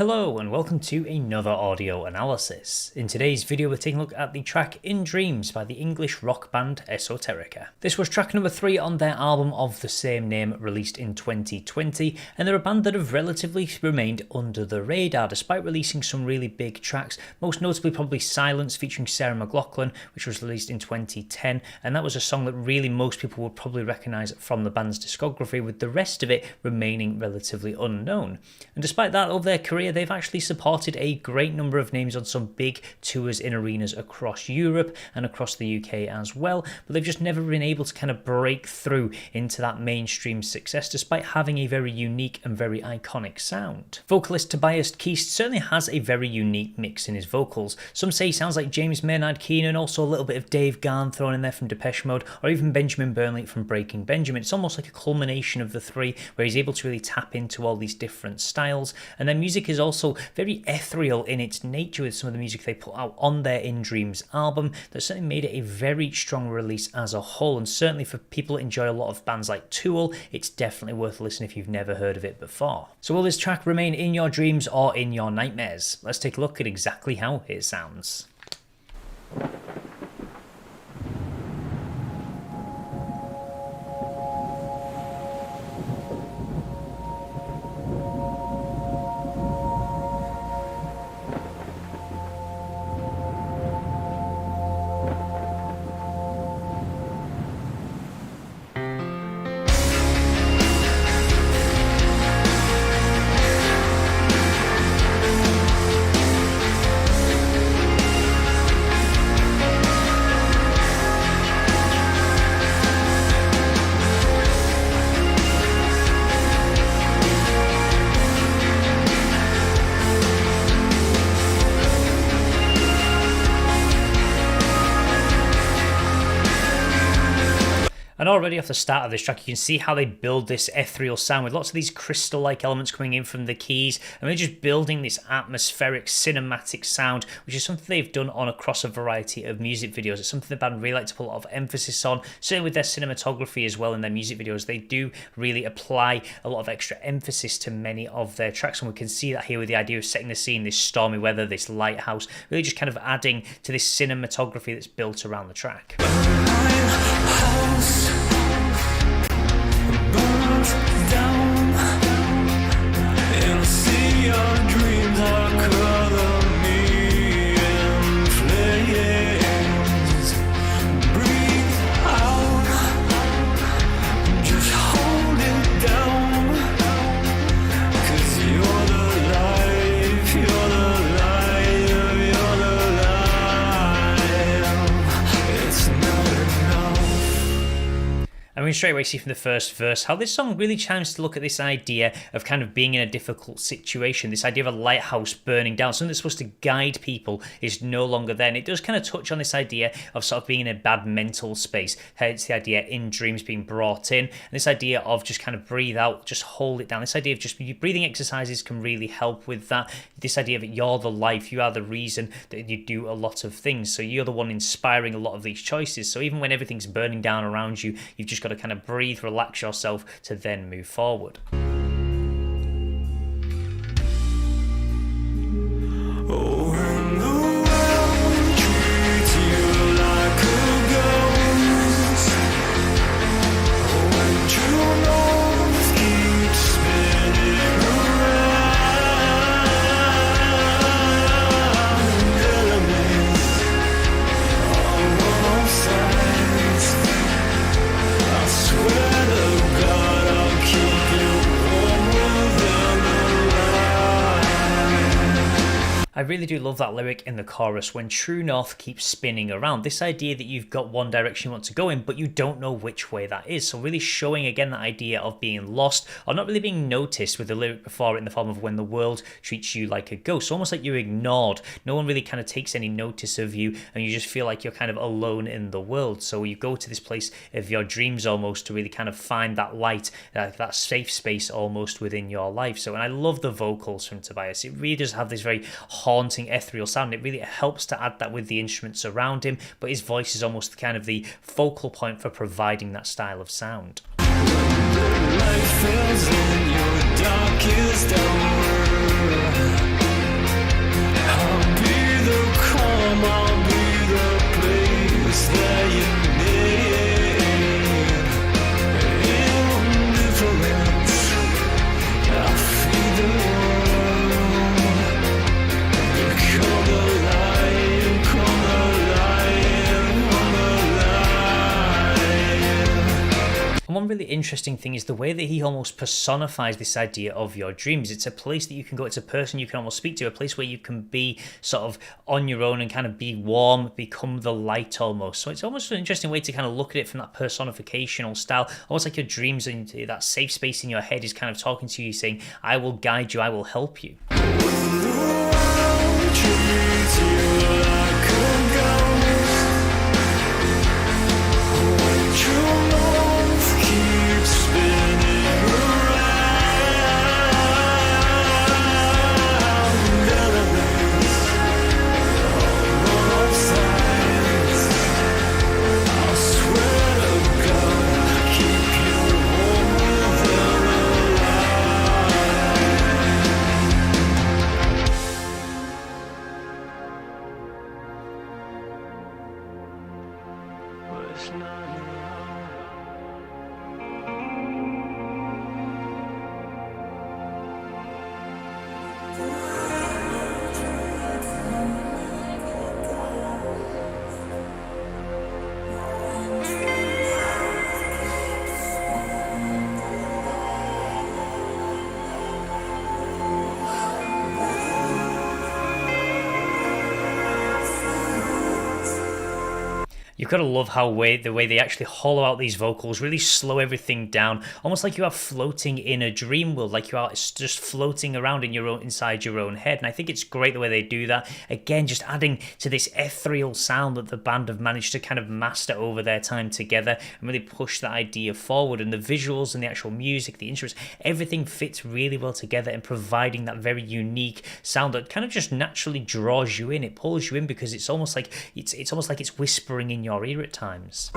Hello and welcome to another audio analysis. In today's video we're taking a look at the track In Dreams by the English rock band Esoterica. This was track number 3 on their album of the same name released in 2020, and they're a band that have relatively remained under the radar despite releasing some really big tracks, most notably probably Silence featuring Sarah McLachlan, which was released in 2010, and that was a song that really most people would probably recognise from the band's discography, with the rest of it remaining relatively unknown. And despite that, over their career they've actually supported a great number of names on some big tours in arenas across Europe and across the UK as well, but they've just never been able to kind of break through into that mainstream success despite having a very unique and very iconic sound. Vocalist Tobias Keast certainly has a very unique mix in his vocals. Some say he sounds like James Maynard Keenan, also a little bit of Dave Garn thrown in there from Depeche Mode, or even Benjamin Burnley from Breaking Benjamin. It's almost like a culmination of the three where he's able to really tap into all these different styles, and their music is also very ethereal in its nature with some of the music they put out on their In Dreams album. That certainly made it a very strong release as a whole, and certainly for people that enjoy a lot of bands like Tool, it's definitely worth listening if you've never heard of it before. So will this track remain in your dreams or in your nightmares? Let's take a look at exactly how it sounds. And already off the start of this track, you can see how they build this ethereal sound with lots of these crystal-like elements coming in from the keys, and they're just building this atmospheric, cinematic sound, which is something they've done across a variety of music videos. It's something the band really like to put a lot of emphasis on, certainly with their cinematography as well in their music videos. They do really apply a lot of extra emphasis to many of their tracks, and we can see that here with the idea of setting the scene, this stormy weather, this lighthouse, really just kind of adding to this cinematography that's built around the track. I mean, straight away see from the first verse how this song really chimes to look at this idea of kind of being in a difficult situation, this idea of a lighthouse burning down, something that's supposed to guide people is no longer there, and it does kind of touch on this idea of sort of being in a bad mental space, hence the idea in dreams being brought in, and this idea of just kind of breathe out, just hold it down, this idea of just breathing exercises can really help with that, this idea of you're the life, you are the reason that you do a lot of things, so you're the one inspiring a lot of these choices, so even when everything's burning down around you, you've just got to kind of breathe, relax yourself to then move forward. I really do love that lyric in the chorus, when true north keeps spinning around. This idea that you've got one direction you want to go in, but you don't know which way that is. So really showing again that idea of being lost or not really being noticed, with the lyric before it in the form of when the world treats you like a ghost. Almost like you're ignored. No one really kind of takes any notice of you, and you just feel like you're kind of alone in the world. So you go to this place of your dreams almost to really kind of find that light, that safe space almost within your life. So, and I love the vocals from Tobias. It really does have this very haunting ethereal sound. It really helps to add that with the instruments around him, but his voice is almost kind of the focal point for providing that style of sound. Light fills in your darkest hour. really interesting thing is the way that he almost personifies this idea of your dreams. It's a place that you can go, it's a person you can almost speak to, a place where you can be sort of on your own and kind of be warm, become the light almost. So it's almost an interesting way to kind of look at it from that personificational style, almost like your dreams and that safe space in your head is kind of talking to you, saying, I will guide you, I will help you. You've got to love how the way they actually hollow out these vocals, really slow everything down, almost like you are floating in a dream world, like you are just floating around in inside your own head. And I think it's great the way they do that. Again, just adding to this ethereal sound that the band have managed to kind of master over their time together and really push that idea forward. And the visuals and the actual music, the instruments, everything fits really well together in providing that very unique sound that kind of just naturally draws you in. It pulls you in because it's almost like it's whispering in your ear at times.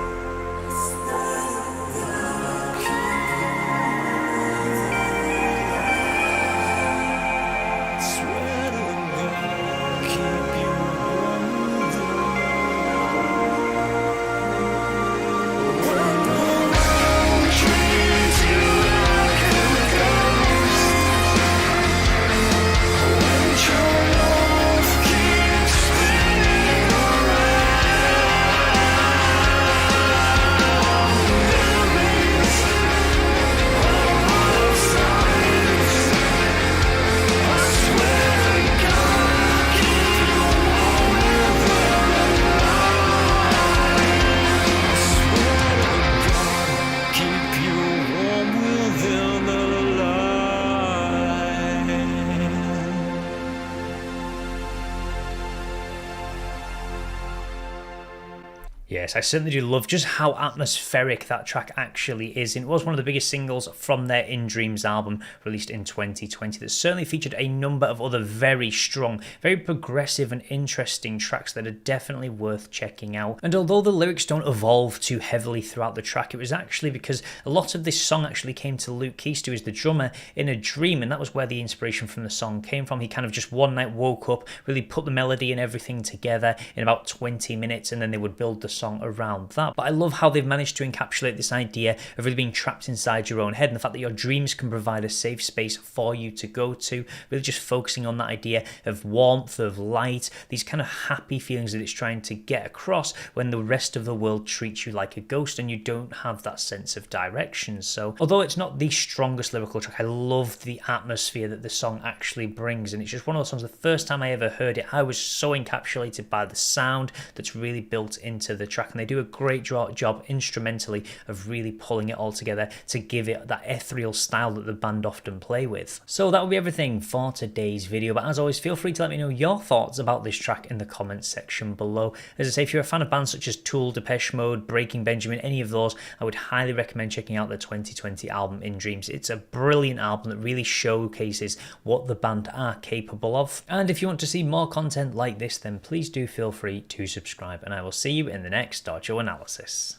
Yes, I certainly do love just how atmospheric that track actually is. And it was one of the biggest singles from their In Dreams album released in 2020 that certainly featured a number of other very strong, very progressive and interesting tracks that are definitely worth checking out. And although the lyrics don't evolve too heavily throughout the track, it was actually because a lot of this song actually came to Luke Keast, who is the drummer, in a dream, and that was where the inspiration from the song came from. He kind of just one night woke up, really put the melody and everything together in about 20 minutes, and then they would build the song around that. But I love how they've managed to encapsulate this idea of really being trapped inside your own head, and the fact that your dreams can provide a safe space for you to go to, really just focusing on that idea of warmth, of light, these kind of happy feelings that it's trying to get across when the rest of the world treats you like a ghost and you don't have that sense of direction. So although it's not the strongest lyrical track, I love the atmosphere that the song actually brings, and it's just one of those songs, the first time I ever heard it, I was so encapsulated by the sound that's really built into the track, and they do a great job instrumentally of really pulling it all together to give it that ethereal style that the band often play with. So that will be everything for today's video, but as always, feel free to let me know your thoughts about this track in the comments section below. As I say, if you're a fan of bands such as Tool, Depeche Mode, Breaking Benjamin, any of those, I would highly recommend checking out the 2020 album In Dreams. It's a brilliant album that really showcases what the band are capable of. And if you want to see more content like this, then please do feel free to subscribe, and I will see you in the next Dojo Analysis.